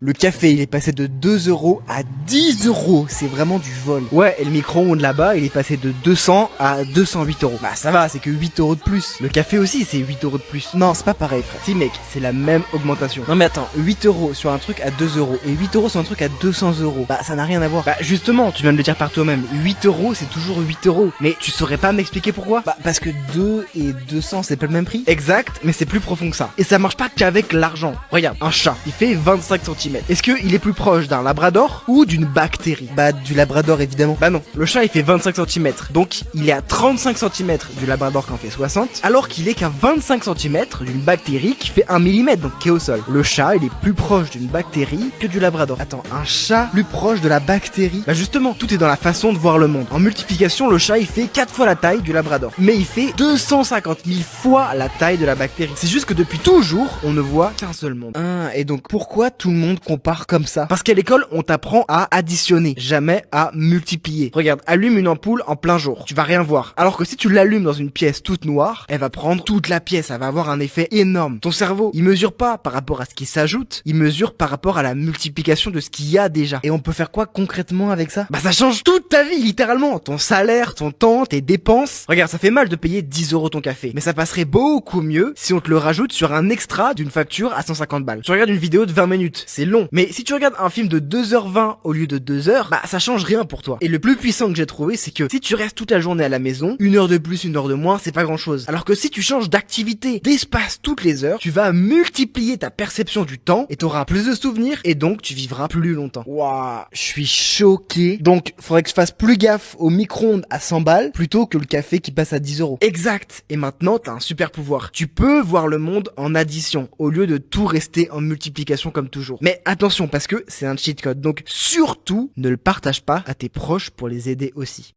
Le café, il est passé de 2 € à 10 €. C'est vraiment du vol. Ouais, et le micro-ondes là-bas, il est passé de 200 à 208 €. Bah ça va, c'est que 8 € de plus. Le café aussi, c'est 8 € de plus. Non, c'est pas pareil, frère. Si mec, c'est la même augmentation. Non mais attends, 8 € sur un truc à 2 € et 8 € sur un truc à 200 €. Bah ça n'a rien à voir. Bah justement, tu viens de le dire par toi-même. 8 € c'est toujours 8 €. Mais tu saurais pas m'expliquer pourquoi? Bah parce que 2 et 200 c'est pas le même prix. Exact, mais c'est plus profond que ça. Et ça marche pas qu'avec l'argent. Regarde, un chat, il fait 25 cm. Est-ce qu'il est plus proche d'un labrador ou d'une bactérie? Bah du labrador évidemment. Bah non, le chat il fait 25 cm. Donc il est à 35 cm du labrador qui en fait 60, alors qu'il est qu'à 25 cm d'une bactérie qui fait 1 mm, donc qui est au sol. Le chat il est plus proche d'une bactérie que du labrador. Attends, un chat plus proche de la bactérie? Bah justement, tout est dans la façon de voir le monde. En multiplication, le chat il fait 4 fois la taille du labrador. Mais il fait 250 000 fois la taille de la bactérie. C'est juste que depuis toujours, on ne voit qu'un seul monde. Et donc pourquoi tout le monde compare comme ça? Parce qu'à l'école, on t'apprend à additionner, jamais à multiplier. Regarde, allume une ampoule en plein jour, tu vas rien voir. Alors que si tu l'allumes dans une pièce toute noire, elle va prendre toute la pièce, elle va avoir un effet énorme. Ton cerveau, il mesure pas par rapport à ce qui s'ajoute, il mesure par rapport à la multiplication de ce qu'il y a déjà. Et on peut faire quoi concrètement avec ça? Bah ça change toute ta vie, littéralement. Ton salaire, ton temps, tes dépenses. Regarde, ça fait mal de payer 10 € ton café, mais ça passerait beaucoup mieux si on te le rajoute sur un extra d'une facture à 150 balles. Tu regardes une vidéo de 20 minutes, c'est long. Mais si tu regardes un film de 2h20 au lieu de 2 heures, bah ça change rien pour toi. Et le plus puissant que j'ai trouvé, c'est que si tu restes toute la journée à la maison, 1 heure de plus, 1 heure de moins, c'est pas grand chose. Alors que si tu changes d'activité, d'espace toutes les heures, tu vas multiplier ta perception du temps et t'auras plus de souvenirs et donc tu vivras plus longtemps. Waouh, je suis choqué. Donc faudrait que je fasse plus gaffe au micro-ondes à 100 balles plutôt que le café qui passe à 10 €. Exact. Et maintenant t'as un super pouvoir. Tu peux voir le monde en addition au lieu de tout rester en multiplication comme toujours. Mais attention parce que c'est un cheat code. Donc surtout ne le partage pas à tes proches pour les aider aussi.